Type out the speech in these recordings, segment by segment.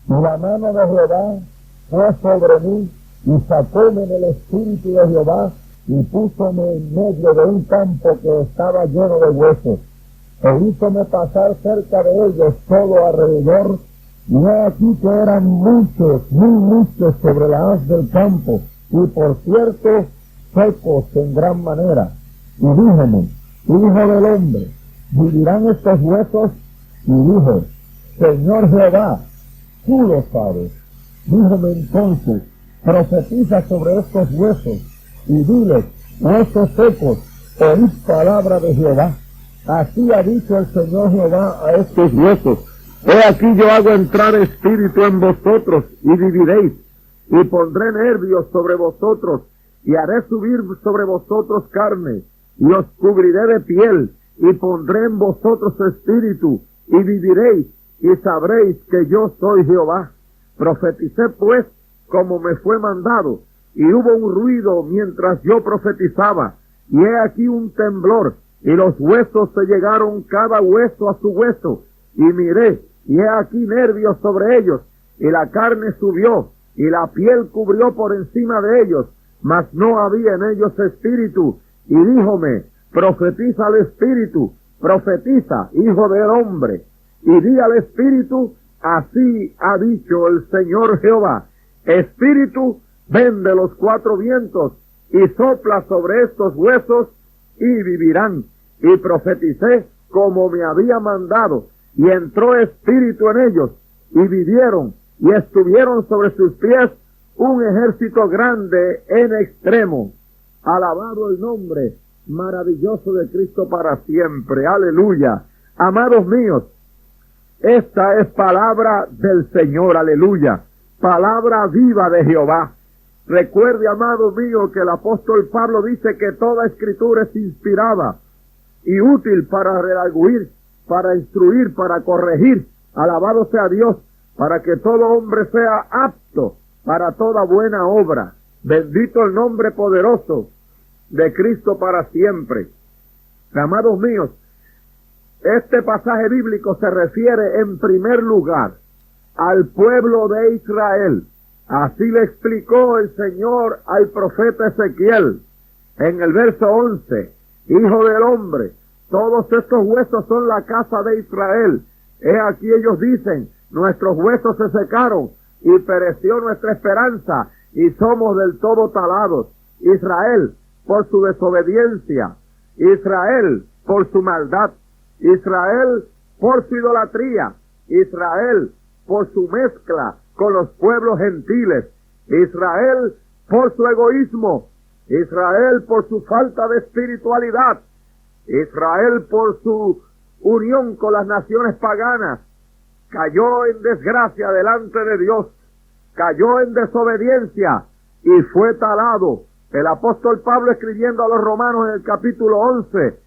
Y la mano de Jehová fue sobre mí, y sacóme del espíritu de Jehová, y púsome en medio de un campo que estaba lleno de huesos, e hízome pasar cerca de ellos todo alrededor, y he aquí que eran muchos, muy muchos sobre la haz del campo, y por cierto, secos en gran manera. Y díjome, hijo del hombre, ¿vivirán estos huesos? Y dije, Señor Jehová, tú lo sabes. Díjome entonces, profetiza sobre estos huesos, y diles, huesos secos, oíd palabra de Jehová. Así ha dicho el Señor Jehová a estos huesos, he aquí yo hago entrar espíritu en vosotros, y viviréis, y pondré nervios sobre vosotros, y haré subir sobre vosotros carne, y os cubriré de piel, y pondré en vosotros espíritu, y viviréis, y sabréis que yo soy Jehová. Profeticé pues como me fue mandado, y hubo un ruido mientras yo profetizaba, y he aquí un temblor, y los huesos se llegaron cada hueso a su hueso, y miré, y he aquí nervios sobre ellos, y la carne subió, y la piel cubrió por encima de ellos, mas no había en ellos espíritu. Y díjome, profetiza al espíritu, profetiza, hijo del hombre, y di al espíritu, así ha dicho el Señor Jehová, espíritu, ven de los cuatro vientos, y sopla sobre estos huesos, y vivirán. Y profeticé como me había mandado, y entró espíritu en ellos, y vivieron, y estuvieron sobre sus pies un ejército grande en extremo. Alabado el nombre maravilloso de Cristo para siempre. Aleluya. Amados míos, esta es palabra del Señor. Aleluya. Palabra viva de Jehová. Recuerde, amado mío, que el apóstol Pablo dice que toda escritura es inspirada y útil para redarguir, para instruir, para corregir. Alabado sea Dios, para que todo hombre sea apto para toda buena obra. Bendito el nombre poderoso de Cristo para siempre. Amados míos, este pasaje bíblico se refiere en primer lugar al pueblo de Israel. Así le explicó el Señor al profeta Ezequiel en el verso 11. Hijo del hombre, todos estos huesos son la casa de Israel. He aquí ellos dicen, nuestros huesos se secaron y pereció nuestra esperanza y somos del todo talados. Israel por su desobediencia, Israel por su maldad, Israel por su idolatría, Israel por su mezcla con los pueblos gentiles, Israel por su egoísmo, Israel por su falta de espiritualidad, Israel por su unión con las naciones paganas, cayó en desgracia delante de Dios, cayó en desobediencia y fue talado. El apóstol Pablo, escribiendo a los romanos en el capítulo 11,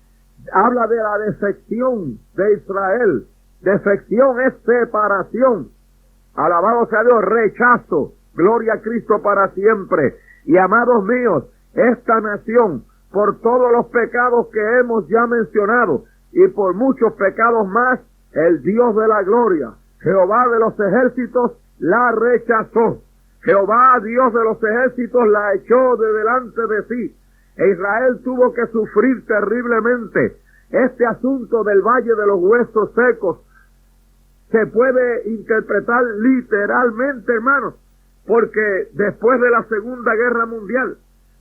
habla de la defección de Israel. Defección es separación. Alabado sea Dios, rechazo. Gloria a Cristo para siempre. Y amados míos, esta nación, por todos los pecados que hemos ya mencionado, y por muchos pecados más, el Dios de la gloria, Jehová de los ejércitos, la rechazó. Jehová, Dios de los ejércitos, la echó de delante de sí. E Israel tuvo que sufrir terriblemente. Este asunto del valle de los huesos secos se puede interpretar literalmente, hermanos, porque después de la Segunda Guerra Mundial,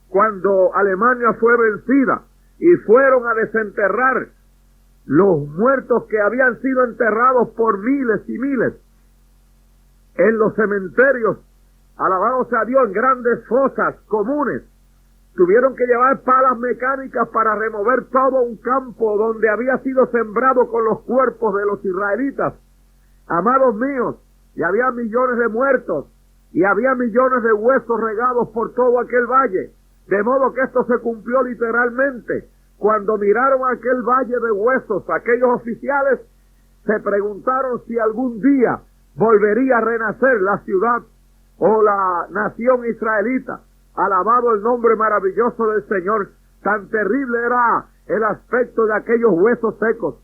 cuando Alemania fue vencida y fueron a desenterrar los muertos que habían sido enterrados por miles y miles en los cementerios, alabado sea Dios, en grandes fosas comunes, tuvieron que llevar palas mecánicas para remover todo un campo donde había sido sembrado con los cuerpos de los israelitas. Amados míos, y había millones de muertos, y había millones de huesos regados por todo aquel valle, de modo que esto se cumplió literalmente. Cuando miraron aquel valle de huesos, aquellos oficiales se preguntaron si algún día volvería a renacer la ciudad o la nación israelita. Alabado el nombre maravilloso del Señor. Tan terrible era el aspecto de aquellos huesos secos.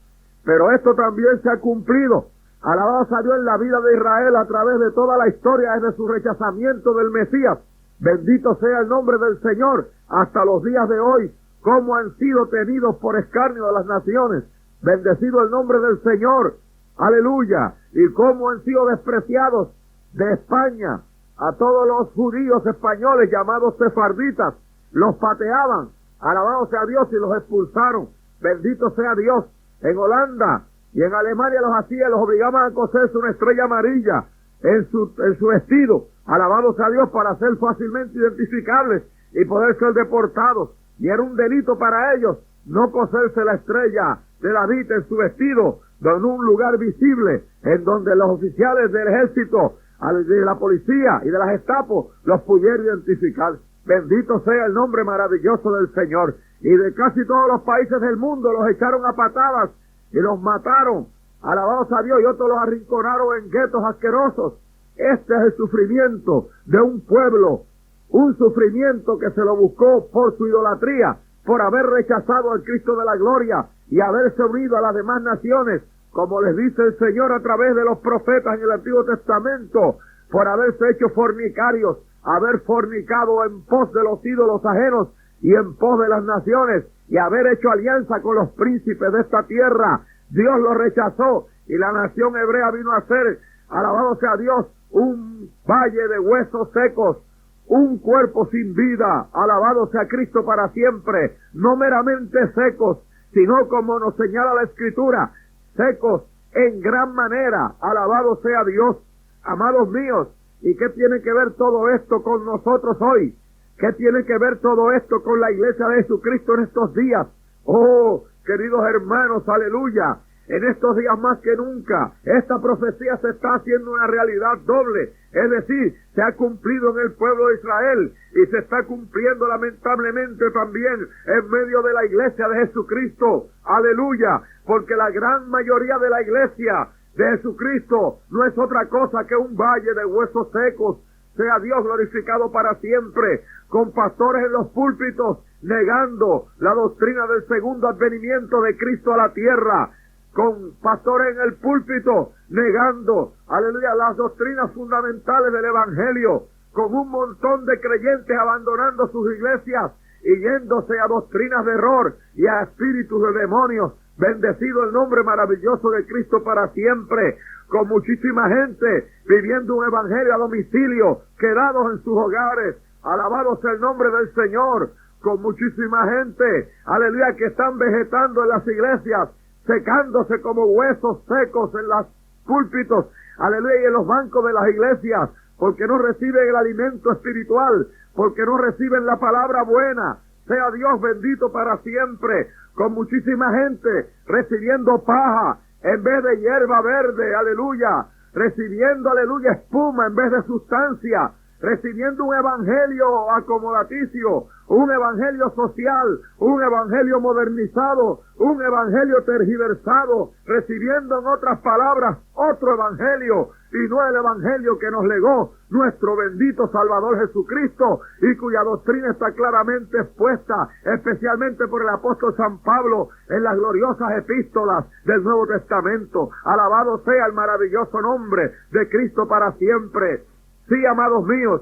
Pero esto también se ha cumplido. Alabados a Dios en la vida de Israel a través de toda la historia desde su rechazamiento del Mesías. Bendito sea el nombre del Señor hasta los días de hoy, como han sido tenidos por escarnio de las naciones. Bendecido el nombre del Señor, aleluya, y cómo han sido despreciados de España. A todos los judíos españoles llamados sefarditas, los pateaban, alabado sea Dios, y los expulsaron. Bendito sea Dios. En Holanda y en Alemania los hacían, los obligaban a coserse una estrella amarilla en su vestido, alabado sea Dios, para ser fácilmente identificables y poder ser deportados. Y era un delito para ellos no coserse la estrella de David en su vestido, en un lugar visible, en donde los oficiales del ejército, de la policía y de la Gestapo los pudieran identificar. Bendito sea el nombre maravilloso del Señor. Y de casi todos los países del mundo los echaron a patadas y los mataron, alabados a Dios, y otros los arrinconaron en guetos asquerosos. Este es el sufrimiento de un pueblo, un sufrimiento que se lo buscó por su idolatría, por haber rechazado al Cristo de la gloria y haberse unido a las demás naciones, como les dice el Señor a través de los profetas en el Antiguo Testamento, por haberse hecho fornicarios, haber fornicado en pos de los ídolos ajenos y en pos de las naciones, y haber hecho alianza con los príncipes de esta tierra. Dios los rechazó y la nación hebrea vino a ser, alabado sea Dios, un valle de huesos secos, un cuerpo sin vida, alabado sea Cristo para siempre, no meramente secos, sino como nos señala la Escritura, secos en gran manera, alabado sea Dios. Amados míos, ¿y qué tiene que ver todo esto con nosotros hoy? ¿Qué tiene que ver todo esto con la iglesia de Jesucristo en estos días? Oh, queridos hermanos, aleluya. En estos días más que nunca, esta profecía se está haciendo una realidad doble. Es decir, se ha cumplido en el pueblo de Israel y se está cumpliendo lamentablemente también en medio de la iglesia de Jesucristo. Aleluya, porque la gran mayoría de la iglesia de Jesucristo no es otra cosa que un valle de huesos secos. Sea Dios glorificado para siempre, con pastores en los púlpitos negando la doctrina del segundo advenimiento de Cristo a la tierra, con pastores en el púlpito negando, aleluya, las doctrinas fundamentales del Evangelio, con un montón de creyentes abandonando sus iglesias y yéndose a doctrinas de error y a espíritus de demonios. Bendecido el nombre maravilloso de Cristo para siempre, con muchísima gente viviendo un evangelio a domicilio, quedados en sus hogares, alabado sea el nombre del Señor, con muchísima gente, aleluya, que están vegetando en las iglesias, secándose como huesos secos en los púlpitos, aleluya, y en los bancos de las iglesias, porque no reciben el alimento espiritual, porque no reciben la palabra buena. Sea Dios bendito para siempre, con muchísima gente recibiendo paja en vez de hierba verde, aleluya, recibiendo, aleluya, espuma en vez de sustancia, recibiendo un evangelio acomodaticio, un evangelio social, un evangelio modernizado, un evangelio tergiversado, recibiendo en otras palabras otro evangelio, y no el evangelio que nos legó nuestro bendito Salvador Jesucristo, y cuya doctrina está claramente expuesta, especialmente por el apóstol San Pablo, en las gloriosas epístolas del Nuevo Testamento. Alabado sea el maravilloso nombre de Cristo para siempre. Sí, amados míos,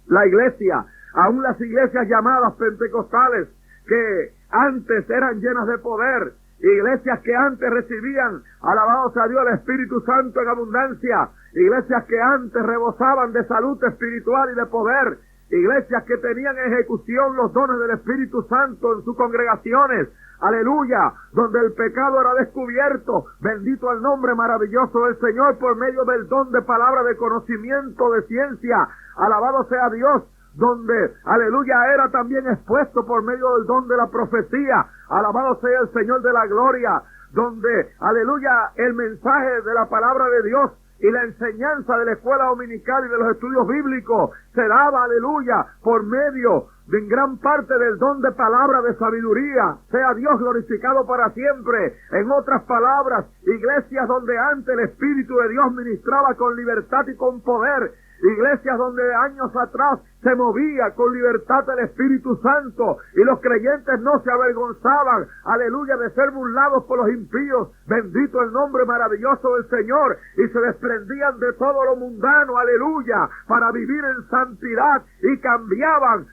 la iglesia, aún las iglesias llamadas pentecostales, que antes eran llenas de poder, iglesias que antes recibían, alabado sea Dios, el Espíritu Santo en abundancia, iglesias que antes rebosaban de salud espiritual y de poder, iglesias que tenían en ejecución los dones del Espíritu Santo en sus congregaciones, aleluya, donde el pecado era descubierto, bendito el nombre maravilloso del Señor, por medio del don de palabra, de conocimiento, de ciencia, alabado sea Dios, donde, aleluya, era también expuesto por medio del don de la profecía, alabado sea el Señor de la gloria, donde, aleluya, el mensaje de la palabra de Dios y la enseñanza de la escuela dominical y de los estudios bíblicos se daba, aleluya, por medio de en gran parte del don de palabra de sabiduría. Sea Dios glorificado para siempre. En otras palabras, iglesias donde antes el Espíritu de Dios ministraba con libertad y con poder, iglesias donde años atrás se movía con libertad el Espíritu Santo y los creyentes no se avergonzaban, aleluya, de ser burlados por los impíos, bendito el nombre maravilloso del Señor, y se desprendían de todo lo mundano, aleluya, para vivir en santidad, y cambiaban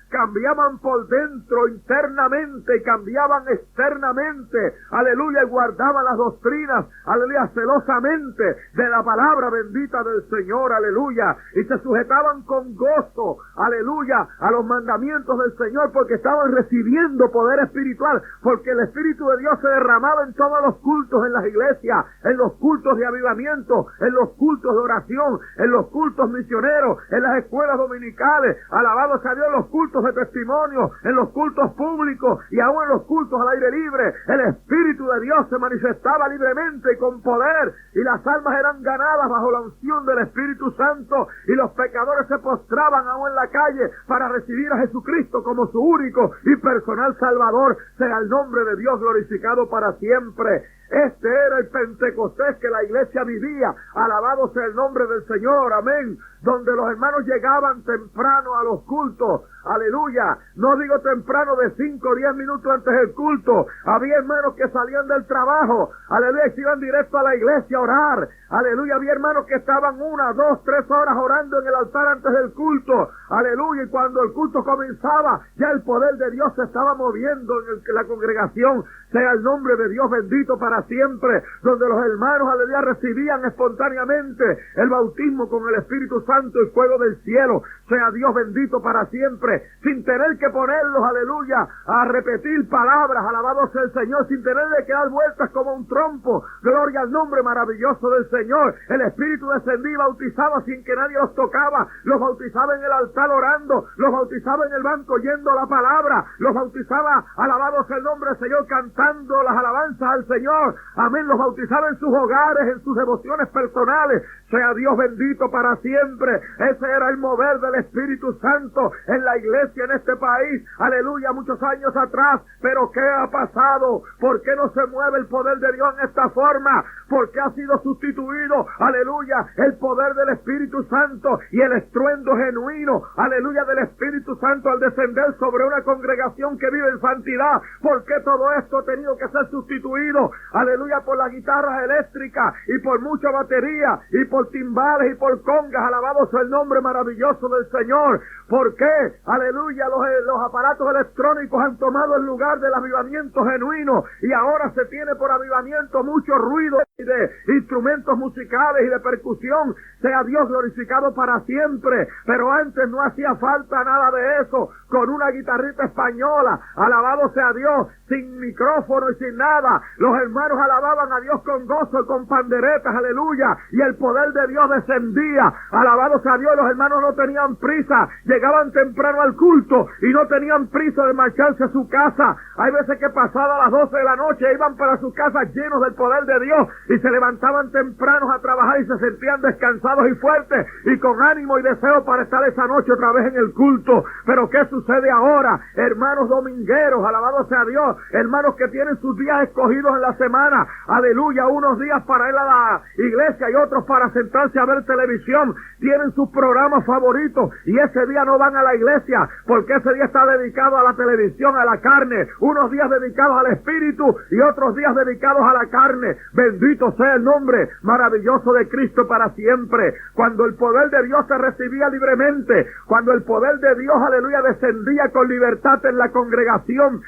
por dentro, internamente, y cambiaban externamente, aleluya, y guardaban las doctrinas, aleluya, celosamente de la palabra bendita del Señor, aleluya, y se sujetaban con gozo, aleluya, a los mandamientos del Señor, porque estaban recibiendo poder espiritual, porque el Espíritu de Dios se derramaba en todos los cultos en las iglesias, en los cultos de avivamiento, en los cultos de oración, en los cultos misioneros, en las escuelas dominicales, alabado sea Dios, en los cultos de testimonio, en los cultos públicos y aún en los cultos al aire libre. El Espíritu de Dios se manifestaba libremente y con poder, y las almas eran ganadas bajo la unción del Espíritu Santo, y los pecadores se postraban aún en la calle para recibir a Jesucristo como su único y personal Salvador. Sea el nombre de Dios glorificado para siempre. Este era el Pentecostés que la iglesia vivía. Alabado sea el nombre del Señor, amén. Donde los hermanos llegaban temprano a los cultos, aleluya. No digo temprano de 5 o 10 minutos antes del culto. Había hermanos que salían del trabajo, aleluya, y se iban directo a la iglesia a orar, aleluya. Había hermanos que estaban 1, 2, 3 horas orando en el altar antes del culto, aleluya. Y cuando el culto comenzaba, ya el poder de Dios se estaba moviendo en la congregación. Sea el nombre de Dios bendito para siempre, donde los hermanos, aleluya, recibían espontáneamente el bautismo con el Espíritu Santo y fuego del cielo. Sea Dios bendito para siempre, sin tener que ponerlos, aleluya, a repetir palabras, alabado sea el Señor, sin tener que dar vueltas como un trompo. Gloria al nombre maravilloso del Señor. El Espíritu descendía y bautizaba sin que nadie los tocaba. Los bautizaba en el altar orando, los bautizaba en el banco oyendo la palabra, los bautizaba, alabado sea el nombre del Señor, cantando las alabanzas al Señor, amén. Los bautizaba en sus hogares, en sus devociones personales. Sea Dios bendito para siempre. Ese era el mover del Espíritu Santo en la iglesia en este país, aleluya, muchos años atrás. Pero ¿qué ha pasado? ¿Por qué no se mueve el poder de Dios en esta forma? ¿Por qué ha sido sustituido, aleluya, el poder del Espíritu Santo y el estruendo genuino, aleluya, del Espíritu Santo al descender sobre una congregación que vive en santidad? ¿Por qué todo esto ha tenido que ser sustituido, aleluya, por las guitarras eléctricas y por mucha batería y por timbales y por congas? Alabado sea el nombre maravilloso del Señor. ¿Por qué? Aleluya, los aparatos electrónicos han tomado el lugar del avivamiento genuino, y ahora se tiene por avivamiento mucho ruido de instrumentos musicales y de percusión. Sea Dios glorificado para siempre. Pero antes no hacía falta nada de eso. Con una guitarrita española, alabado sea Dios, sin micrófono y sin nada, los hermanos alababan a Dios con gozo y con panderetas, aleluya, y el poder de Dios descendía. Alabado sea Dios. Los hermanos no tenían prisa, llegaban temprano al culto y no tenían prisa de marcharse a su casa. Hay veces que pasadas las 12 de la noche iban para sus casas llenos del poder de Dios, y se levantaban tempranos a trabajar y se sentían descansados y fuertes y con ánimo y deseo para estar esa noche otra vez en el culto. Pero ¿qué sucede ahora? Hermanos domingueros, alabado sea Dios, hermanos que tienen sus días escogidos en la semana, aleluya, unos días para ir a la iglesia y otros para sentarse a ver televisión, tienen sus programas favoritos y ese día no van a la iglesia porque ese día está dedicado a la televisión, a la carne, unos días dedicados al espíritu y otros días dedicados a la carne. Bendito sea el nombre maravilloso de Cristo para siempre. Cuando el poder de Dios se recibía libremente, cuando el poder de Dios, aleluya, descendía con libertad en la congregación,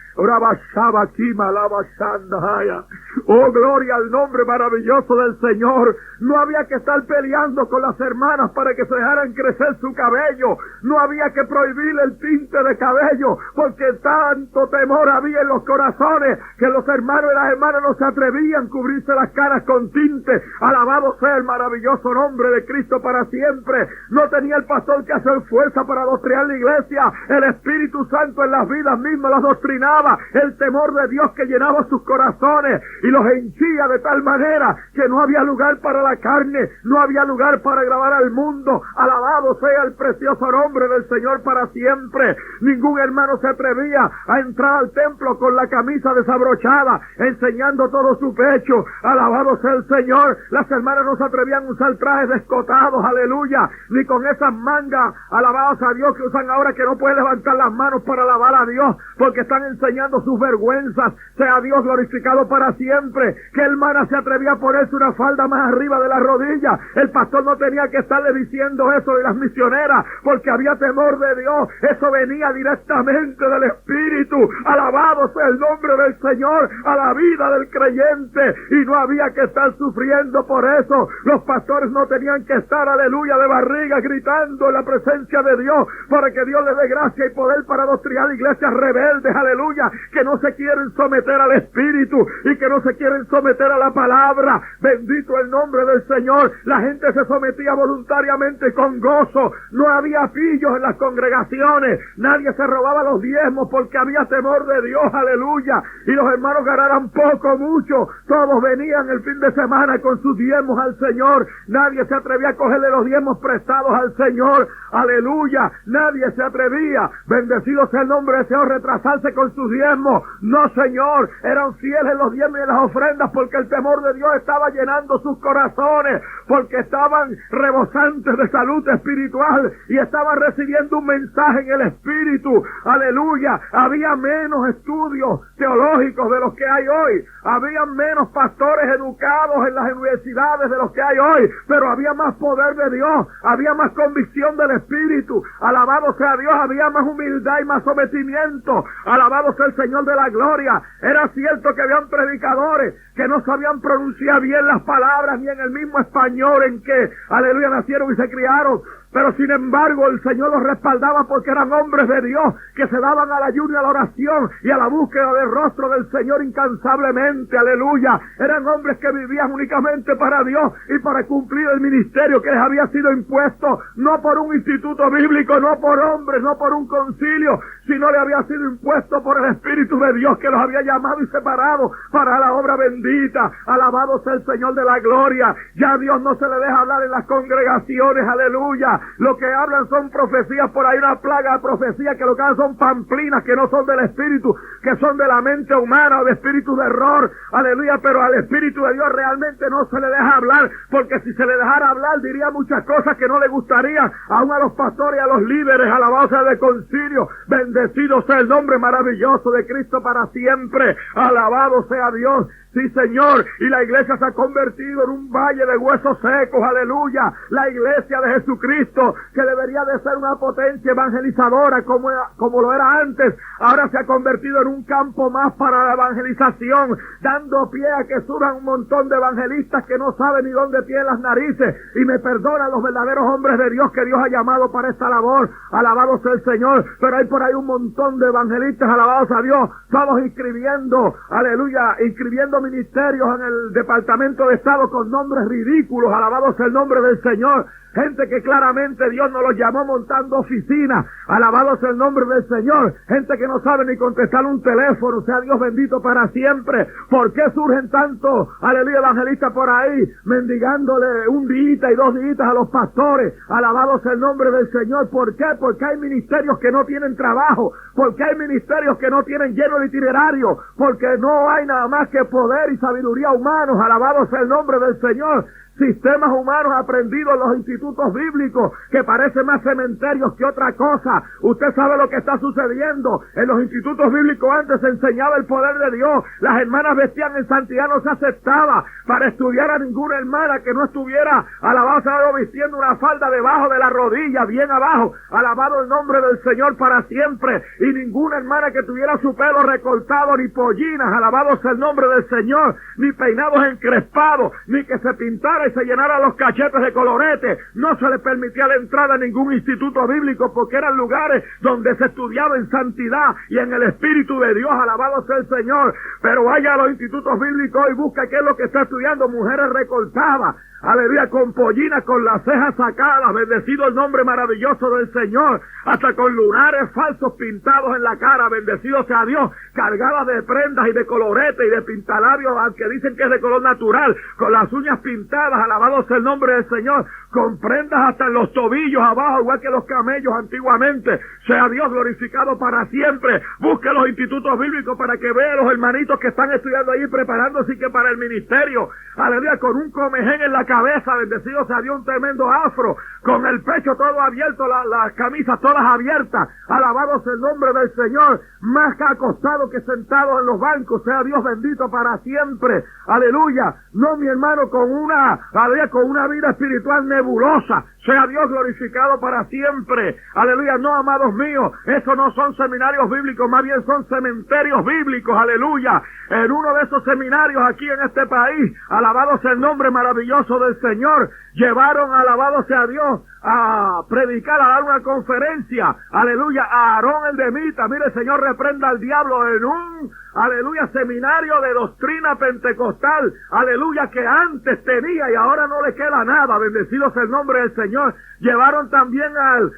oh, gloria al nombre maravilloso del Señor. No había que estar peleando con las hermanas para que se dejaran crecer su cabello, no había que prohibir el tinte de cabello, porque tanto temor había en los corazones que los hermanos y las hermanas no se atrevían a cubrirse las caras con tinte. Alabado sea el maravilloso nombre de Cristo para siempre. No tenía el pastor que hacer fuerza para doctrinar la iglesia, el Espíritu Santo en las vidas mismas las doctrinaba, el temor de Dios que llenaba sus corazones y los henchía de tal manera que no había lugar para la carne, no había lugar para agradar al mundo. Alabado sea el precioso nombre del Señor para siempre. Ningún hermano se atrevía a entrar al templo con la camisa desabrochada, enseñando todo su pecho. Alabado sea el Señor. Las hermanas no se atrevían a usar trajes descotados, aleluya, ni con esas mangas, alabados a Dios, que usan ahora, que no pueden levantar las manos para alabar a Dios, porque están enseñando sus vergüenzas. Sea Dios glorificado para siempre. ¿Qué hermana se atrevía a ponerse una falda más arriba de la rodilla? El pastor no tenía que estarle diciendo eso, de las misioneras, porque había temor de Dios. Eso venía directamente del Espíritu. Alabado sea el nombre del Señor a la vida del creyente, y no había que estar sufriendo por eso. Los pastores no tenían que estar, aleluya, de barriga gritando en la presencia de Dios, para que Dios les dé gracia y poder para adoctrinar iglesias rebeldes, aleluya, que no se quieren someter al Espíritu y que no se quieren someter a la palabra. Bendito el nombre del Señor. La gente se sometía voluntariamente con gozo. No había pillos en las congregaciones. Nadie se robaba los diezmos porque había temor de Dios, aleluya. Y los hermanos ganaran poco, mucho. Todos venían el fin de semana con sus diezmos al Señor. Nadie se atrevía a cogerle los diezmos prestados al Señor, aleluya. Nadie se atrevía, bendecido sea el nombre del Señor, retrasarse con sus diezmos. No, Señor, eran fieles los diezmos y las ofrendas, porque el temor de Dios estaba llenando sus corazones, porque estaban rebosantes de salud espiritual y estaban recibiendo un mensaje en el Espíritu, aleluya. Había menos estudios teológicos de los que hay hoy, había menos pastores educados en las universidades de los que hay hoy, pero había más poder de Dios, había más convicción del Espíritu. Alabado sea Dios, había más humildad y más sometimiento. Alabado sea el Señor de la gloria. Era cierto que habían predicadores que no sabían pronunciar bien las palabras ni en el mismo español en que, aleluya, nacieron y se criaron, pero sin embargo el Señor los respaldaba, porque eran hombres de Dios que se daban al ayuno y a la oración y a la búsqueda del rostro del Señor incansablemente, aleluya. Eran hombres que vivían únicamente para Dios y para cumplir el ministerio que les había sido impuesto, no por un instituto bíblico, no por hombres, no por un concilio, sino le había sido impuesto por el Espíritu de Dios, que los había llamado y separado para la obra bendita. Alabado sea el Señor de la gloria. Ya a Dios no se le deja hablar en las congregaciones, aleluya. Lo que hablan son profecías, por ahí una plaga de profecías, que lo que hablan son pamplinas, que no son del Espíritu, que son de la mente humana o de espíritu de error, aleluya. Pero al Espíritu de Dios realmente no se le deja hablar, porque si se le dejara hablar diría muchas cosas que no le gustarían aún a los pastores y a los líderes. Alabado sea el concilio, bendecido sea el nombre maravilloso de Cristo para siempre. Alabado sea Dios. Sí, Señor, y la iglesia se ha convertido en un valle de huesos secos, aleluya. La iglesia de Jesucristo, que debería de ser una potencia evangelizadora como lo era antes, ahora se ha convertido en un campo más para la evangelización, dando pie a que surjan un montón de evangelistas que no saben ni dónde tienen las narices, y me perdonan los verdaderos hombres de Dios que Dios ha llamado para esta labor. Alabado sea el Señor. Pero hay por ahí un montón de evangelistas, alabados a Dios, todos inscribiendo, aleluya, inscribiendo ministerios en el Departamento de Estado con nombres ridículos. Alabado sea el nombre del Señor. Gente que claramente Dios nos los llamó montando oficinas. Alabado sea el nombre del Señor. Gente que no sabe ni contestar un teléfono. Sea Dios bendito para siempre. ¿Por qué surgen tantos, aleluya, evangelistas por ahí, mendigándole un día y 2 días a los pastores? Alabado sea el nombre del Señor. ¿Por qué? Porque hay ministerios que no tienen trabajo. Porque hay ministerios que no tienen lleno de itinerario. Porque no hay nada más que poder y sabiduría humanos. Alabado sea el nombre del Señor. Sistemas humanos aprendidos en los institutos bíblicos que parecen más cementerios que otra cosa. Usted sabe lo que está sucediendo. En los institutos bíblicos antes se enseñaba el poder de Dios. Las hermanas vestían en santidad, no se aceptaba para estudiar a ninguna hermana que no estuviera, alabado sea Dios, vistiendo una falda debajo de la rodilla, bien abajo. Alabado el nombre del Señor para siempre. Y ninguna hermana que tuviera su pelo recortado, ni pollinas, alabado sea el nombre del Señor, ni peinados encrespados, ni que se pintara y se llenara los cachetes de colorete. No se le permitía la entrada a ningún instituto bíblico, porque eran lugares donde se estudiaba en santidad y en el Espíritu de Dios. Alabado sea el Señor. Pero vaya a los institutos bíblicos y busca qué es lo que está estudiando. Mujeres recortadas, aleluya, con pollinas, con las cejas sacadas, bendecido el nombre maravilloso del Señor, hasta con lunares falsos pintados en la cara, bendecido sea Dios, cargadas de prendas y de colorete y de pintalabios, aunque dicen que es de color natural, con las uñas pintadas, alabado sea el nombre del Señor, con prendas hasta en los tobillos abajo, igual que los camellos antiguamente. Sea Dios glorificado para siempre. Busque los institutos bíblicos para que vea los hermanitos que están estudiando allí, preparándose y que para el ministerio, aleluya, con un comején en la cabeza, bendecido sea Dios, un tremendo afro, con el pecho todo abierto, las camisas todas abiertas, alabado sea el nombre del Señor, más que acostado que sentado en los bancos, sea Dios bendito para siempre, aleluya. No, mi hermano, con una vida espiritual nebulosa, sea Dios glorificado para siempre, aleluya. No, amados míos, eso no son seminarios bíblicos, más bien son cementerios bíblicos, aleluya. En uno de esos seminarios aquí en este país, alabado sea el nombre maravilloso del Señor, llevaron, alabado sea Dios, a predicar, a dar una conferencia, aleluya, a Aarón el Demita. Mire, el Señor reprenda al diablo en un, aleluya, seminario de doctrina pentecostal, aleluya, que antes tenía y ahora no le queda nada, bendecido sea el nombre del Señor. Llevaron también al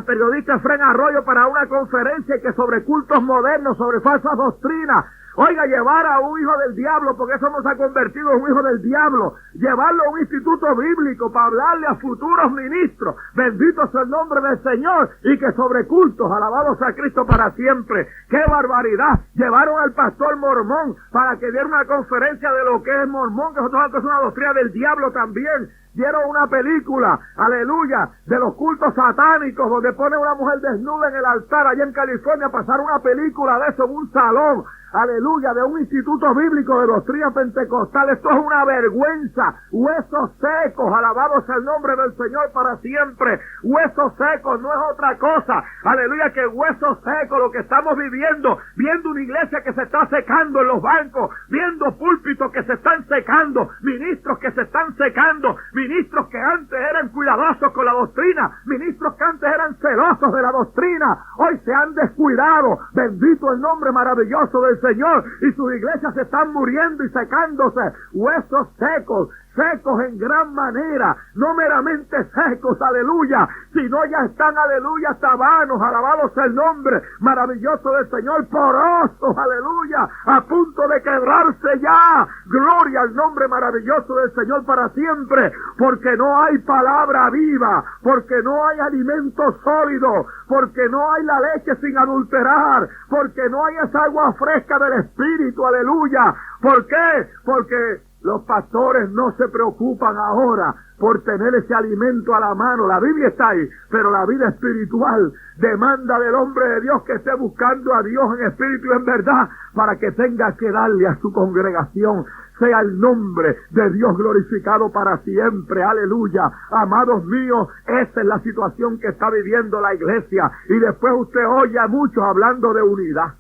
periodista Efrén Arroyo para una conferencia que sobre cultos modernos, sobre falsas doctrinas. Oiga, llevar a un hijo del diablo, porque eso nos ha convertido en un hijo del diablo, llevarlo a un instituto bíblico para hablarle a futuros ministros, bendito sea el nombre del Señor, y que sobre cultos, alabado sea Cristo para siempre. ¡Qué barbaridad! Llevaron al pastor mormón para que diera una conferencia de lo que es mormón, que es una doctrina del diablo también. Dieron una película, aleluya, de los cultos satánicos, donde pone una mujer desnuda en el altar allá en California, pasar una película de eso en un salón, aleluya, de un instituto bíblico de doctrina pentecostal. Esto es una vergüenza. Huesos secos, alabado sea el nombre del Señor para siempre. Huesos secos no es otra cosa, aleluya, que huesos secos, lo que estamos viviendo, viendo una iglesia que se está secando en los bancos, viendo púlpitos que se están secando, ministros que se están secando, ministros que antes eran cuidadosos con la doctrina, ministros que antes eran celosos de la doctrina, hoy se han descuidado. Bendito el nombre maravilloso del Señor, y sus iglesias se están muriendo y secándose. Huesos secos, secos en gran manera, no meramente secos, aleluya, sino ya están, aleluya, tabanos, alabado sea el nombre maravilloso del Señor, porosos, aleluya, a punto de quebrarse ya. Gloria al nombre maravilloso del Señor para siempre, porque no hay palabra viva, porque no hay alimento sólido, porque no hay la leche sin adulterar, porque no hay esa agua fresca del Espíritu, aleluya. ¿Por qué? Porque los pastores no se preocupan ahora por tener ese alimento a la mano. La Biblia está ahí, pero la vida espiritual demanda del hombre de Dios que esté buscando a Dios en espíritu y en verdad, para que tenga que darle a su congregación. Sea el nombre de Dios glorificado para siempre, aleluya. Amados míos, esa es la situación que está viviendo la iglesia. Y después usted oye a muchos hablando de unidad.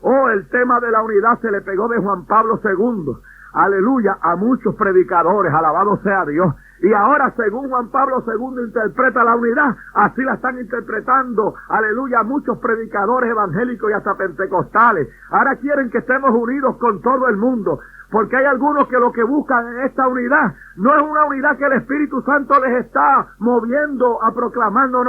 Oh, el tema de la unidad se le pegó de Juan Pablo II. Aleluya, a muchos predicadores, alabado sea Dios. Y ahora, según Juan Pablo II interpreta la unidad, así la están interpretando, aleluya, muchos predicadores evangélicos y hasta pentecostales. Ahora quieren que estemos unidos con todo el mundo, porque hay algunos que lo que buscan en esta unidad no es una unidad que el Espíritu Santo les está moviendo a proclamar, no,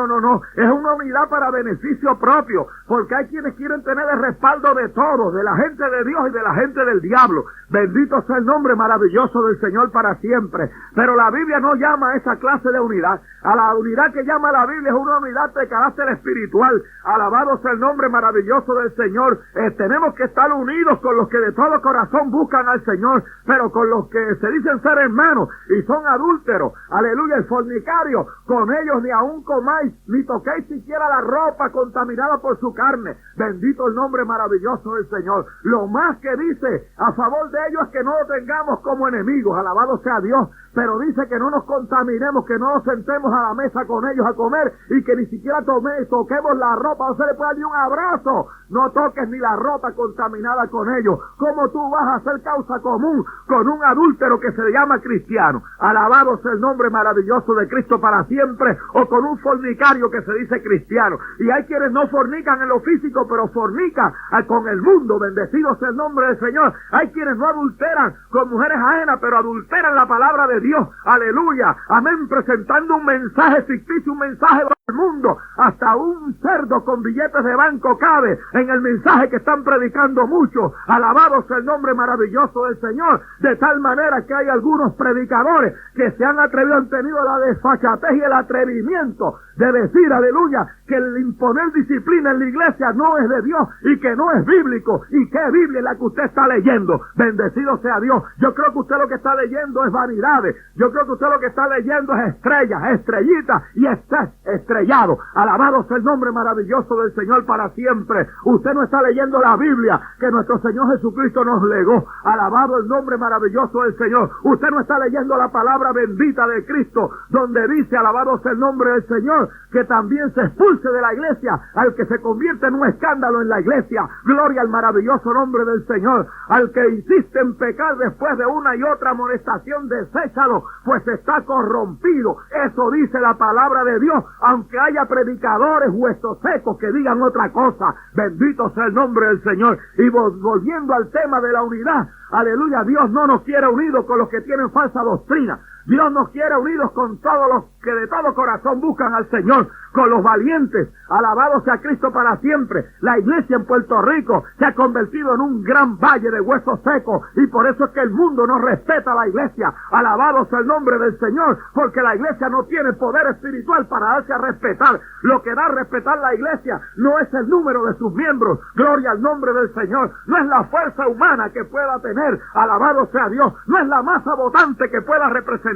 es una unidad para beneficio propio, porque hay quienes quieren tener el respaldo de todos, de la gente de Dios y de la gente del diablo. Bendito sea el nombre maravilloso del Señor para siempre. Pero la Biblia no llama a esa clase de unidad. A la unidad que llama la Biblia es una unidad de carácter espiritual. Alabado sea el nombre maravilloso del Señor. Tenemos que estar unidos con los que de todo corazón buscan al Señor, pero con los que se dicen ser hermanos y son adúlteros, aleluya, el fornicario, con ellos ni aun comáis, ni toquéis siquiera la ropa contaminada por su carne. Bendito el nombre maravilloso del Señor. Lo más que dice a favor de ellos es que no lo tengamos como enemigos, alabado sea Dios, pero dice que no nos contaminemos, que no nos sentemos a la mesa con ellos a comer y que ni siquiera toquemos la ropa, no se le puede dar ni un abrazo. No toques ni la ropa contaminada con ellos. ¿Cómo tú vas a hacer causa común con un adúltero que se le llama cristiano? Alabado sea el nombre maravilloso de Cristo para siempre, o con un fornicario que se dice cristiano. Y hay quienes no fornican en lo físico, pero fornican con el mundo. Bendecido sea el nombre del Señor. Hay quienes no adulteran con mujeres ajenas, pero adulteran la palabra de Dios, aleluya, amén, presentando un mensaje ficticio, un mensaje del mundo, hasta un cerdo con billetes de banco cabe en el mensaje que están predicando muchos. Alabado sea el nombre maravilloso del Señor, de tal manera que hay algunos predicadores que se han atrevido, han tenido la desfachatez y el atrevimiento de decir, aleluya, que el imponer disciplina en la iglesia no es de Dios y que no es bíblico, y que Biblia es la que usted está leyendo. Bendecido sea Dios. Yo creo que usted lo que está leyendo es vanidades. Yo creo que usted lo que está leyendo es estrellas, estrellitas, y está estrellado. Alabado sea el nombre maravilloso del Señor para siempre. Usted no está leyendo la Biblia que nuestro Señor Jesucristo nos legó. Alabado el nombre maravilloso del Señor. Usted no está leyendo la palabra bendita de Cristo, donde dice, alabado sea el nombre del Señor, que también se expulse de la iglesia al que se convierte en un escándalo en la iglesia. Gloria al maravilloso nombre del Señor. Al que insiste en pecar después de una y otra amonestación, deséchalo, pues está corrompido. Eso dice la palabra de Dios, aunque haya predicadores huesos secos que digan otra cosa. Bendito sea el nombre del Señor. Y volviendo al tema de la unidad, aleluya, Dios no nos quiere unidos con los que tienen falsa doctrina. Dios nos quiere unidos con todos los que de todo corazón buscan al Señor, con los valientes. Alabado sea Cristo para siempre. La iglesia en Puerto Rico se ha convertido en un gran valle de huesos secos, y por eso es que el mundo no respeta a la iglesia. Alabado sea el nombre del Señor, porque la iglesia no tiene poder espiritual para darse a respetar. Lo que da a respetar la iglesia no es el número de sus miembros. Gloria al nombre del Señor. No es la fuerza humana que pueda tener. Alabado sea Dios. No es la masa votante que pueda representar.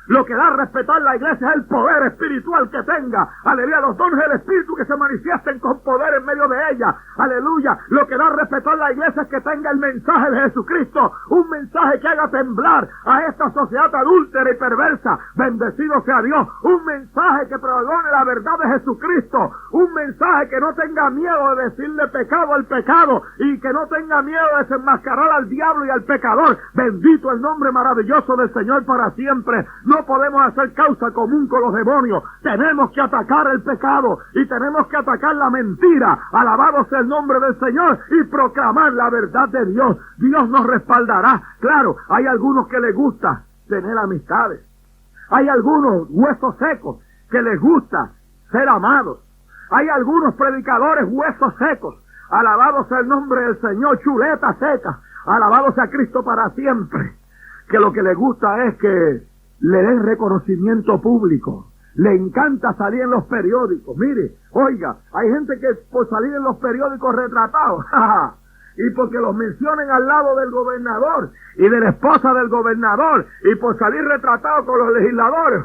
Lo que da a respetar la iglesia es el poder espiritual que tenga. Aleluya, los dones del Espíritu que se manifiesten con poder en medio de ella. Aleluya, lo que da a respetar la iglesia es que tenga el mensaje de Jesucristo. Un mensaje que haga temblar a esta sociedad adúltera y perversa. Bendecido sea Dios. Un mensaje que pregone la verdad de Jesucristo. Un mensaje que no tenga miedo de decirle pecado al pecado, y que no tenga miedo de desenmascarar al diablo y al pecador. Bendito el nombre maravilloso del Señor para siempre. No podemos hacer causa común con los demonios. Tenemos que atacar el pecado y tenemos que atacar la mentira. Alabado sea el nombre del Señor, y proclamar la verdad de Dios. Dios nos respaldará. Claro, hay algunos que les gusta tener amistades. Hay algunos huesos secos que les gusta ser amados. Hay algunos predicadores huesos secos. Alabado sea el nombre del Señor, chuletas secas. Alabado sea Cristo para siempre. Que lo que les gusta es que le den reconocimiento público. Le encanta salir en los periódicos. Mire, oiga, hay gente que por salir en los periódicos retratados, y porque los mencionen al lado del gobernador y de la esposa del gobernador, y por salir retratados con los legisladores,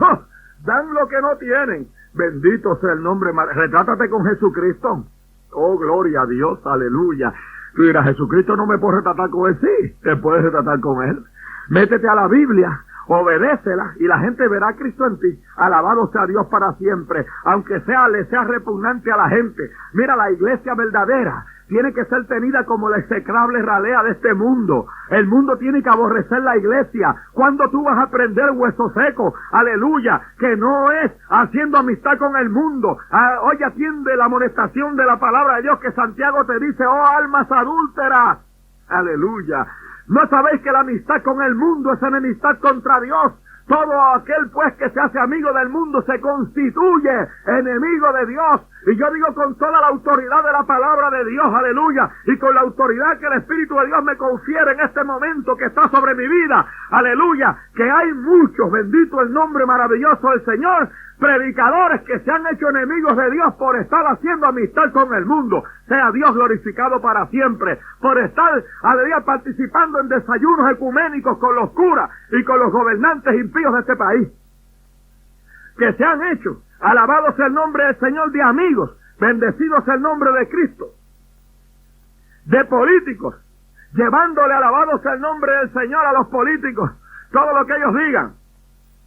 dan lo que no tienen. Bendito sea el nombre. Retrátate con Jesucristo. Oh, gloria a Dios, aleluya. Tú dirás, Jesucristo no me puede retratar con él. Sí, te puedes retratar con él. Métete a la Biblia, obedécela, y la gente verá a Cristo en ti. Alabado sea Dios para siempre, aunque le sea repugnante a la gente. Mira, la iglesia verdadera tiene que ser tenida como la execrable ralea de este mundo. El mundo tiene que aborrecer la iglesia. ¿Cuándo tú vas a aprender hueso seco? Aleluya, que no es haciendo amistad con el mundo. Oye, atiende la amonestación de la palabra de Dios que Santiago te dice, oh almas adúlteras. Aleluya. ¿No sabéis que la amistad con el mundo es enemistad contra Dios? Todo aquel pues que se hace amigo del mundo se constituye enemigo de Dios. Y yo digo con toda la autoridad de la palabra de Dios, aleluya, y con la autoridad que el Espíritu de Dios me confiere en este momento que está sobre mi vida, aleluya, que hay muchos, bendito el nombre maravilloso del Señor, predicadores que se han hecho enemigos de Dios por estar haciendo amistad con el mundo. Sea Dios glorificado para siempre, por estar, aleluya, participando en desayunos ecuménicos con los curas y con los gobernantes impíos de este país, que se han hecho, alabado sea el nombre del Señor, de amigos, bendecido sea el nombre de Cristo, de políticos, llevándole, alabado sea el nombre del Señor, a los políticos todo lo que ellos digan.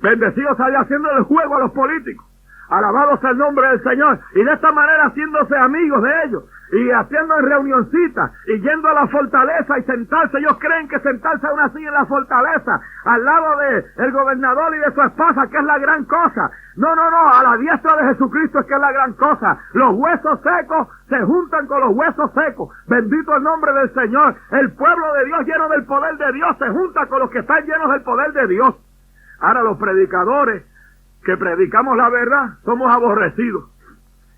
Bendecido sea Dios, haciéndole juego a los políticos. Alabado sea el nombre del Señor. Y de esta manera haciéndose amigos de ellos. y haciendo en reunioncitas, y yendo a la fortaleza y sentarse. Ellos creen que sentarse aún así en la fortaleza, al lado de el gobernador y de su esposa, que es la gran cosa. No, a la diestra de Jesucristo es que es la gran cosa. Los huesos secos se juntan con los huesos secos. Bendito el nombre del Señor. El pueblo de Dios lleno del poder de Dios se junta con los que están llenos del poder de Dios. Ahora los predicadores que predicamos la verdad somos aborrecidos.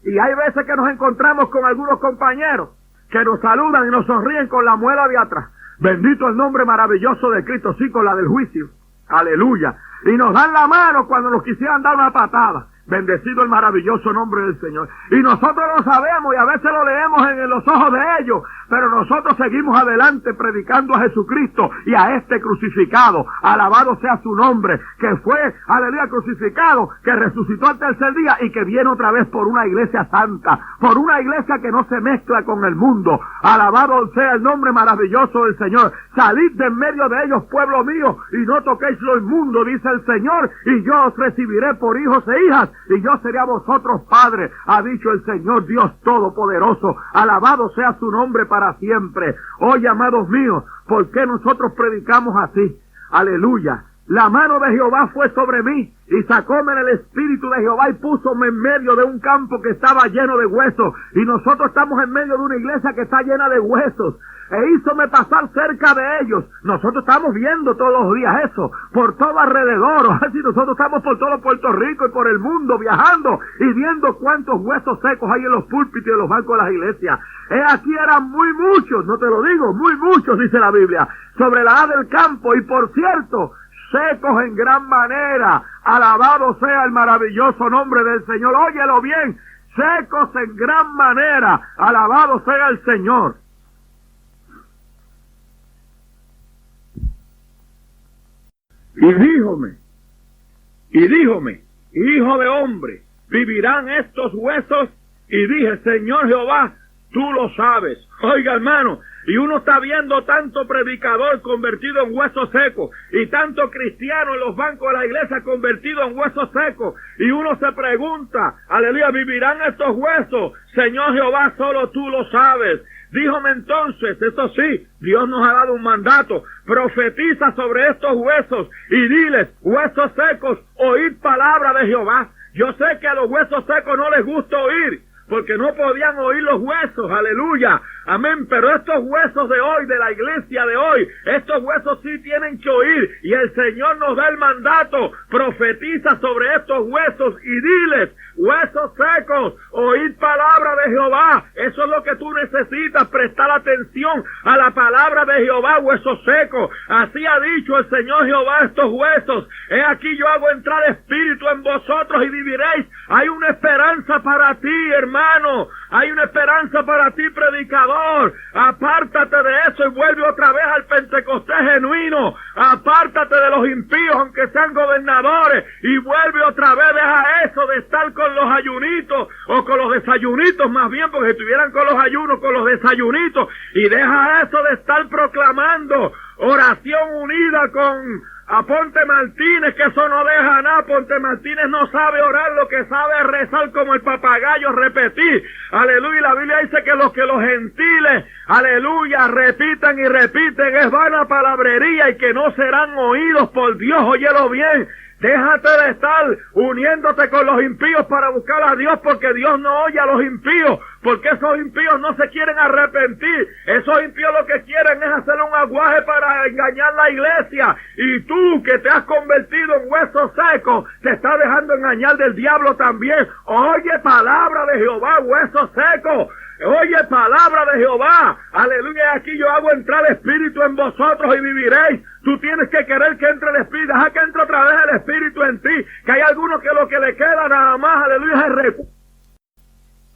Y hay veces que nos encontramos con algunos compañeros que nos saludan y nos sonríen con la muela de atrás. Bendito el nombre maravilloso de Cristo, sí, con la del juicio. Aleluya. Y nos dan la mano cuando nos quisieran dar una patada. Bendecido el maravilloso nombre del Señor. Y nosotros lo sabemos y a veces lo leemos en los ojos de ellos, pero nosotros seguimos adelante predicando a Jesucristo y a este crucificado. Alabado sea su nombre, que fue, aleluya, crucificado, que resucitó al tercer día y que viene otra vez por una iglesia santa, por una iglesia que no se mezcla con el mundo. Alabado sea el nombre maravilloso del Señor. Salid de en medio de ellos, pueblo mío, y no toquéis lo inmundo, dice el Señor, y yo os recibiré por hijos e hijas, y yo seré a vosotros padre, ha dicho el Señor Dios Todopoderoso. Alabado sea su nombre para siempre. Oye, amados míos, ¿por qué nosotros predicamos así? Aleluya. La mano de Jehová fue sobre mí, y sacóme en el espíritu de Jehová y púsome en medio de un campo que estaba lleno de huesos. Y nosotros estamos en medio de una iglesia que está llena de huesos. E hízome pasar cerca de ellos. Nosotros estamos viendo todos los días eso, por todo alrededor. Así nosotros estamos por todo Puerto Rico y por el mundo viajando y viendo cuántos huesos secos hay en los púlpitos y en los bancos de las iglesias. Aquí eran muy muchos, no te lo digo, muy muchos, dice la Biblia, sobre la haz del campo, y por cierto, secos en gran manera. Alabado sea el maravilloso nombre del Señor. Óyelo bien, secos en gran manera. Alabado sea el Señor. Y díjome, hijo de hombre, ¿vivirán estos huesos? Y dije, Señor Jehová, tú lo sabes. Oiga, hermano, y uno está viendo tanto predicador convertido en huesos secos, y tanto cristiano en los bancos de la iglesia convertido en huesos secos, y uno se pregunta, aleluya, ¿vivirán estos huesos? Señor Jehová, solo tú lo sabes. Díjome entonces, eso sí, Dios nos ha dado un mandato, profetiza sobre estos huesos y diles, huesos secos, oíd palabra de Jehová. Yo sé que a los huesos secos no les gusta oír, porque no podían oír los huesos, aleluya, amén, pero estos huesos de hoy, de la iglesia de hoy, estos huesos sí tienen que oír, y el Señor nos da el mandato, profetiza sobre estos huesos y diles, huesos secos, oíd palabra de Jehová. Eso es lo que tú necesitas, prestar atención a la palabra de Jehová, huesos secos. Así ha dicho el Señor Jehová a estos huesos, he aquí yo hago entrar espíritu en vosotros y viviréis. Hay una esperanza para ti, hermano, hay una esperanza para ti, predicador. Apártate de eso y vuelve otra vez al Pentecostés genuino. Apártate de los impíos, aunque sean gobernadores, y vuelve otra vez, deja eso de estar con los ayunitos, o con los desayunitos más bien, porque si estuvieran con los ayunos, con los desayunitos, y deja eso de estar proclamando oración unida con Ponte Martínez, que eso no deja nada. Ponte Martínez no sabe orar, lo que sabe es rezar como el papagayo, repetir. Aleluya, la Biblia dice que los gentiles, aleluya, repiten y repiten, es vana palabrería y que no serán oídos por Dios. Óyelo bien. Déjate de estar uniéndote con los impíos para buscar a Dios, porque Dios no oye a los impíos, porque esos impíos no se quieren arrepentir. Esos impíos lo que quieren es hacer un aguaje para engañar la iglesia. Y tú, que te has convertido en hueso seco, te estás dejando engañar del diablo también. Oye palabra de Jehová, hueso seco. Oye palabra de Jehová, aleluya, aquí yo hago entrar espíritu en vosotros y viviréis. Tú tienes que querer que entre el espíritu, deja que entre otra vez el espíritu en ti, que hay algunos que lo que le queda nada más, aleluya, es recuerdo.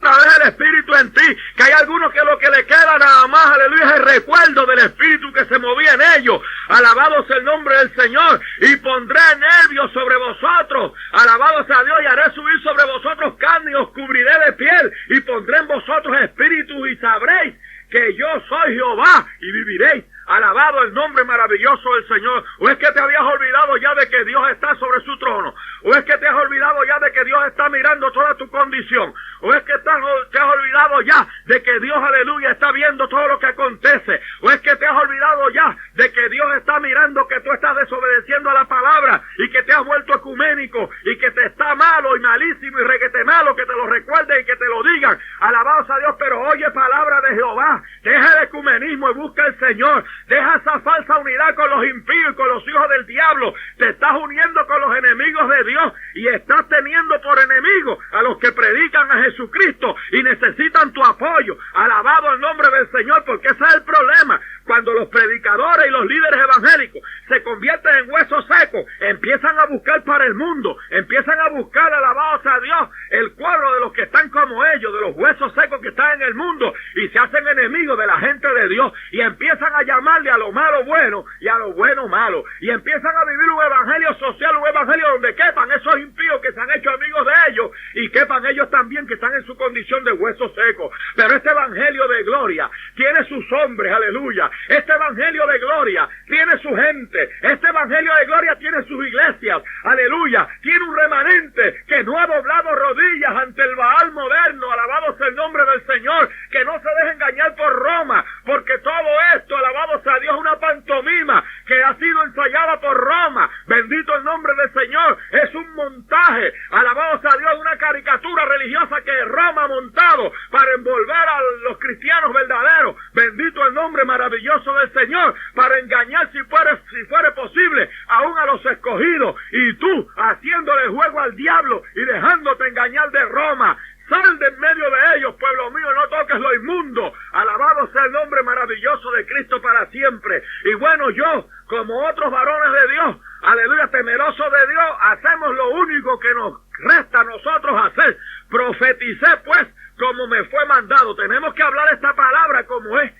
Otra vez el espíritu en ti, que hay algunos que lo que le queda nada más, aleluya, es el recuerdo del espíritu que se movía en ellos. Alabado sea el nombre del Señor. Y pondré nervios sobre vosotros, alabado sea Dios, y haré subir sobre vosotros carne y os cubriré de piel, y pondré en vosotros espíritu y sabréis que yo soy Jehová y viviréis. Alabado el nombre maravilloso del Señor. ¿O es que te habías olvidado ya de que Dios está sobre su trono? ¿O es que te has olvidado ya de que Dios está mirando toda tu condición? ¿O es que te has olvidado ya de que Dios, aleluya, está viendo todo lo que acontece? ¿O es que te has olvidado ya de que Dios está mirando que tú estás desobedeciendo a la palabra y que te has vuelto ecuménico y que te está malo y malísimo y requete malo, que te lo recuerden y que te lo digan? Alabados a Dios, pero oye palabra de Jehová. Deja el ecumenismo y busca al Señor. Deja esa falsa unidad con los impíos y con los hijos del diablo. Te estás uniendo con los enemigos de Dios y estás teniendo por enemigo a los que predican a Jesucristo y necesitan tu apoyo. Alabado el nombre del Señor, porque ese es el problema. Cuando los predicadores y los líderes evangélicos se convierten en huesos secos, empiezan a buscar para el mundo, empiezan a buscar, alabados a Dios, el cuadro de los que están como ellos, de los huesos secos que están en el mundo, y se hacen enemigos de la gente de Dios, y empiezan a llamarle a lo malo bueno y a lo bueno malo, y empiezan a vivir un evangelio social, un evangelio donde quepan esos impíos que se han hecho amigos de ellos, y quepan ellos también que están en su condición de huesos secos. Pero este evangelio de gloria tiene sus hombres, aleluya. Este evangelio de gloria tiene su gente. Este evangelio de gloria tiene sus iglesias, aleluya. Tiene un remanente que no ha doblado rodillas ante el Baal moderno, alabado sea el nombre del Señor, que no se deje engañar por Roma, porque todo esto, alabado sea Dios, una pantomima que ha sido ensayada por Roma. Bendito el nombre del Señor. Es un montaje, alabado sea Dios, una caricatura religiosa que Roma ha montado para envolver a los cristianos verdaderos. Bendito el nombre maravilloso del Señor, para engañar si fuere posible aún a los escogidos, y tú haciéndole juego al diablo y dejándote engañar de Roma. Sal de en medio de ellos, pueblo mío, no toques lo inmundo. Alabado sea el nombre maravilloso de Cristo para siempre. Y bueno, yo, como otros varones de Dios, aleluya, temerosos de Dios, hacemos lo único que nos resta a nosotros hacer. Profeticé pues como me fue mandado. Tenemos que hablar esta palabra como es.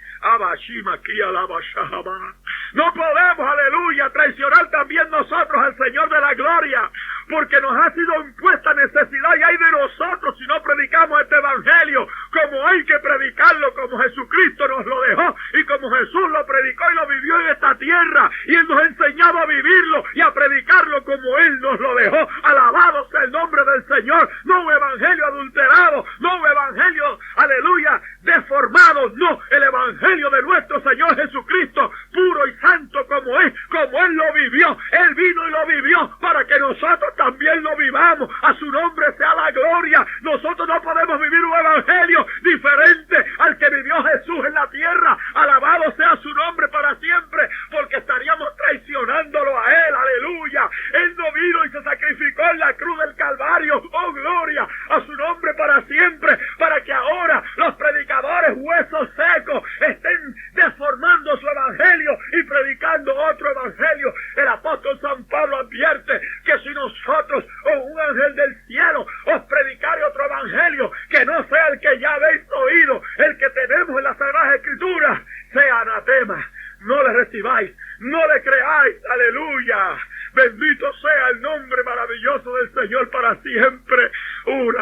No podemos, aleluya, traicionar también nosotros al Señor de la gloria, porque nos ha sido impuesta necesidad, y hay de nosotros si no predicamos este evangelio como hay que predicarlo, como Jesucristo nos lo dejó y como Jesús lo predicó y lo vivió en esta tierra, y Él nos ha enseñado a vivirlo y a predicarlo como Él nos lo dejó. Alabado sea el nombre del Señor. No un evangelio adulterado, no un evangelio, aleluya, deformado, no, el evangelio de nuestro Señor Jesucristo, puro y santo como es, como Él lo vivió. Él vino y lo vivió para que nosotros también lo vivamos. A su nombre sea la gloria. Nosotros no podemos vivir un evangelio diferente al que vivió Jesús en la tierra. Alabado sea su nombre para siempre, porque estaríamos traicionándolo a Él. Aleluya. Él no vino y se sacrificó en la cruz del Calvario. Oh, gloria a su nombre para siempre, para que ahora los predicadores huesos secos estén deformando su evangelio y predicando otro evangelio. El apóstol San Pablo advierte que si nosotros o un ángel del cielo os predicare otro evangelio que no sea el que ya habéis oído, el que tenemos en las Sagradas Escrituras, sea anatema. No le recibáis, no le creáis. Aleluya. Bendito sea el nombre maravilloso del Señor para siempre. Oh,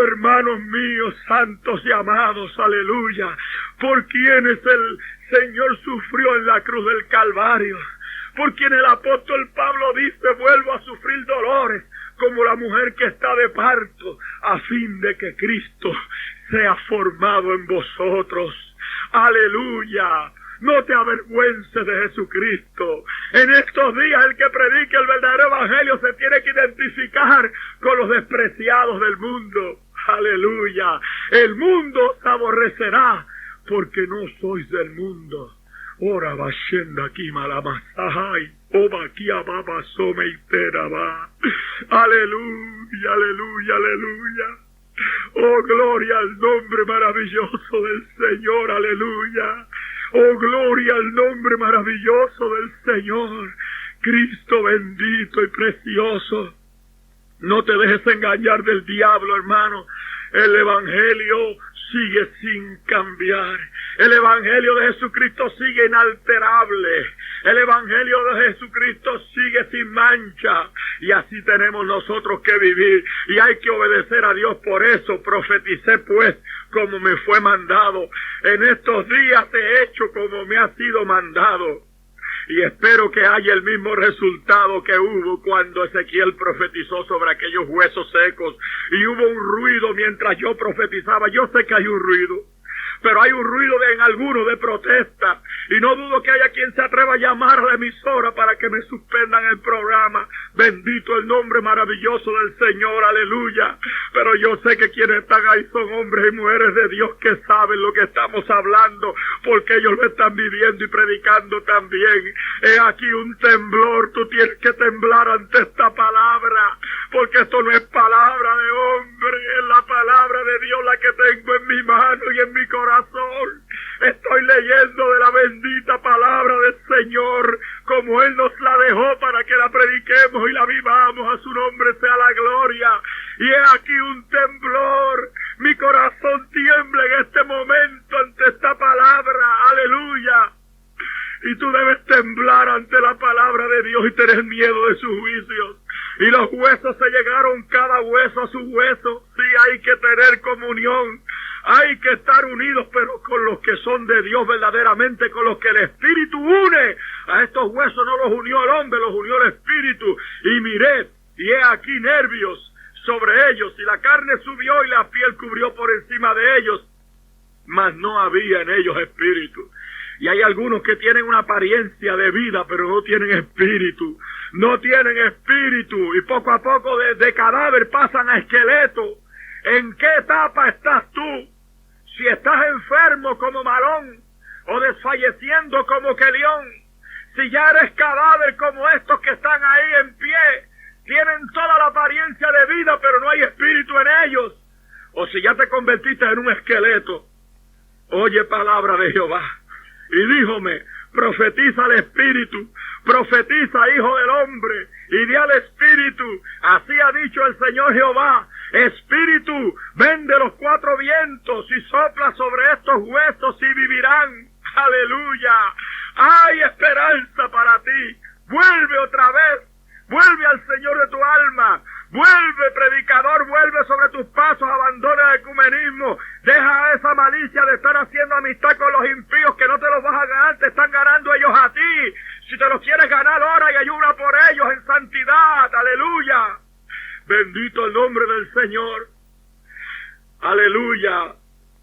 hermanos míos, santos y amados, aleluya, por quienes el Señor sufrió en la cruz del Calvario, por quien el apóstol Pablo dice: vuelvo a sufrir dolores como la mujer que está de parto, a fin de que Cristo sea formado en vosotros. Aleluya. No te avergüences de Jesucristo. En estos días el que predique el verdadero evangelio se tiene que identificar con los despreciados del mundo. Aleluya. El mundo os aborrecerá porque no sois del mundo. Ora vashenda aquí malamasahai. Oba aquí ababa someitera va. Aleluya, aleluya, aleluya. Oh, gloria al nombre maravilloso del Señor. Aleluya. Oh, gloria al nombre maravilloso del Señor. Cristo bendito y precioso. No te dejes engañar del diablo, hermano. El evangelio sigue sin cambiar. El Evangelio de Jesucristo sigue inalterable. El Evangelio de Jesucristo sigue sin mancha. Y así tenemos nosotros que vivir. Y hay que obedecer a Dios por eso. Profeticé pues como me fue mandado. En estos días he hecho como me ha sido mandado. Y espero que haya el mismo resultado que hubo cuando Ezequiel profetizó sobre aquellos huesos secos. Y hubo un ruido mientras yo profetizaba. Yo sé que hay un ruido, pero hay un ruido en algunos de protesta. Y no dudo que haya quien se atreva a llamar a la emisora para que me suspendan el programa. Bendito el nombre maravilloso del Señor, aleluya. Pero yo sé que quienes están ahí son hombres y mujeres de Dios que saben lo que estamos hablando, porque ellos lo están viviendo y predicando también. He aquí un temblor, tú tienes que temblar ante esta palabra, porque esto no es palabra de hombre, es la palabra de Dios la que tengo en mi mano y en mi corazón. Estoy leyendo de la bendita palabra del Señor, como Él nos la dejó para que la prediquemos y la vivamos. A su nombre sea la gloria. Y he aquí un temblor. Mi corazón tiembla en este momento ante esta palabra. Aleluya. Y tú debes temblar ante la palabra de Dios y tener miedo de sus juicios. Y los huesos se llegaron cada hueso a su hueso. Sí, hay que tener comunión. Hay que estar unidos, pero con los que son de Dios verdaderamente, con los que el Espíritu une. A estos huesos no los unió el hombre, los unió el Espíritu. Y miré, y he aquí nervios sobre ellos, y la carne subió y la piel cubrió por encima de ellos, mas no había en ellos espíritu. Y hay algunos que tienen una apariencia de vida, pero no tienen espíritu. No tienen espíritu, y poco a poco de cadáver pasan a esqueleto. ¿En qué etapa estás tú? Si estás enfermo como Malón, o desfalleciendo como Kelión, si ya eres cadáver como estos que están ahí en pie, tienen toda la apariencia de vida, pero no hay espíritu en ellos, o si ya te convertiste en un esqueleto, oye palabra de Jehová. Y díjome, profetiza al Espíritu, profetiza, hijo del hombre, y di al Espíritu, así ha dicho el Señor Jehová, Espíritu, ven de los cuatro vientos y sopla sobre estos huesos y vivirán. Aleluya, hay esperanza para ti. Vuelve otra vez, vuelve al Señor de tu alma. Vuelve, predicador, vuelve sobre tus pasos, abandona el ecumenismo, deja esa malicia de estar haciendo amistad con los impíos, que no te los vas a ganar, te están ganando ellos a ti. Si te los quieres ganar, ora y ayuna por ellos en santidad, aleluya. Bendito el nombre del Señor, aleluya.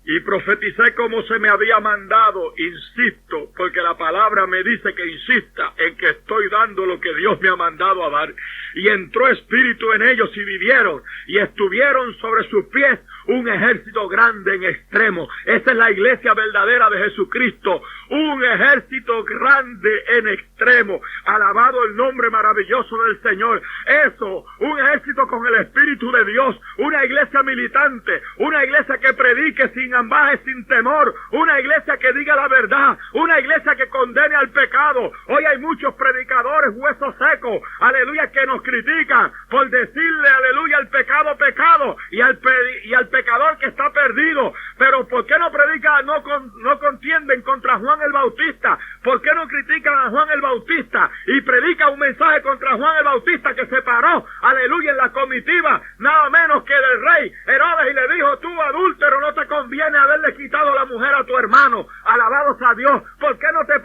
Y profeticé como se me había mandado, insisto, porque la palabra me dice que insista en que estoy dando lo que Dios me ha mandado a dar. Y entró espíritu en ellos y vivieron, y estuvieron sobre sus pies un ejército grande en extremo. Esa es la iglesia verdadera de Jesucristo, un ejército grande en extremo. Alabado el nombre maravilloso del Señor. Eso, un ejército con el Espíritu de Dios, una iglesia militante, una iglesia que predique sin ambaje, sin temor, una iglesia que diga la verdad, una iglesia que condene al pecado. Hoy hay muchos predicadores huesos secos, aleluya, que nos critican por decirle, aleluya, al pecado, pecado, y al pecador que está perdido. Pero ¿por qué no predican, no contienden contra Juan el Bautista? ¿Por qué no critican a Juan el Bautista y predican un mensaje contra Juan el Bautista, que se paró, aleluya, en la comitiva, nada menos que del rey Herodes, y le dijo: tú, adúltero, no te conviene haberle quitado la mujer a tu hermano? Alabados a Dios. ¿Por qué no te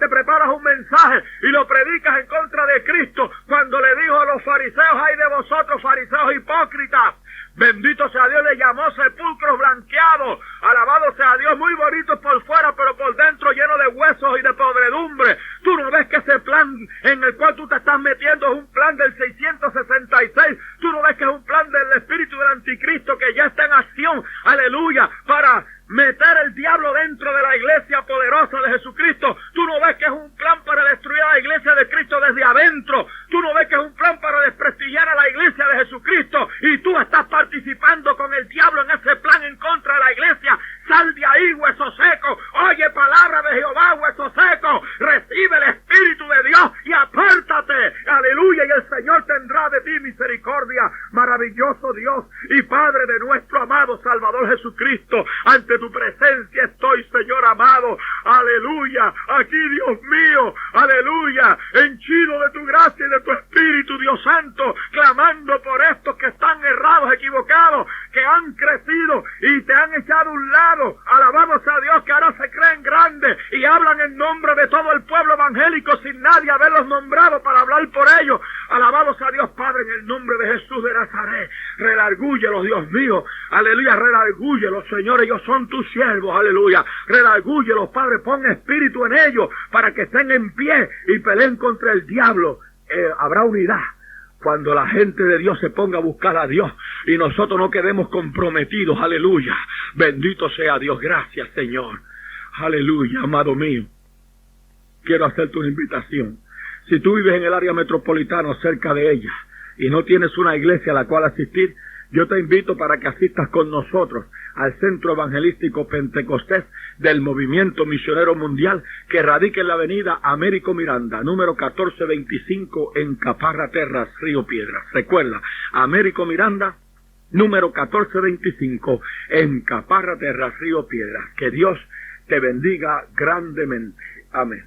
preparas un mensaje y lo predicas en contra de Cristo, cuando le dijo a los fariseos: ay de vosotros, fariseos hipócritas? Bendito sea Dios, le llamó sepulcros blanqueados. Alabado sea Dios, muy bonitos por fuera, pero por dentro lleno de huesos y de podredumbre. Tú no ves que ese plan en el cual tú te estás metiendo es un plan del 666. Tú no ves que es un plan del espíritu del anticristo que ya está en acción, aleluya, para meter el diablo dentro de la iglesia poderosa de Jesucristo. Tú no ves que es un plan para destruir a la iglesia de Cristo desde adentro. Tú no ves que es un plan para desprestigiar a la iglesia de Jesucristo, y tú estás participando con el diablo en ese plan en contra de la iglesia. Sal de ahí, hueso seco. Oye palabra de Jehová, hueso seco. Recibe el Espíritu de Dios y apártate, aleluya, y el Señor tendrá tendrá de ti misericordia, maravilloso Dios y Padre de nuestro amado Salvador Jesucristo. Ante tu presencia estoy, Señor amado, aleluya, aquí Dios mío, aleluya, henchido de tu gracia y de tu Espíritu, Dios Santo, clamando por estos que están errados, equivocados, que han crecido y te han echado a un lado. Alabamos a Dios, que ahora se creen grandes y hablan en nombre de todo el pueblo evangélico sin nadie haberlos nombrado para hablar por ellos. Alabados a Dios, Padre, en el nombre de Jesús de Nazaret. Redargúyelos, Dios mío, aleluya, redargúyelos, Señor, ellos son tus siervos, aleluya, redargúyelos, Padre, pon espíritu en ellos para que estén en pie y peleen contra el diablo. Habrá unidad cuando la gente de Dios se ponga a buscar a Dios y nosotros no quedemos comprometidos, aleluya. Bendito sea Dios, gracias, Señor, aleluya. Amado mío, quiero hacerte una invitación. Si tú vives en el área metropolitana o cerca de ella y no tienes una iglesia a la cual asistir, yo te invito para que asistas con nosotros al Centro Evangelístico Pentecostés del Movimiento Misionero Mundial, que radica en la avenida Américo Miranda, número 1425, en Caparra Terras, Río Piedras. Recuerda, Américo Miranda, número 1425, en Caparra Terras, Río Piedras. Que Dios te bendiga grandemente. Amén.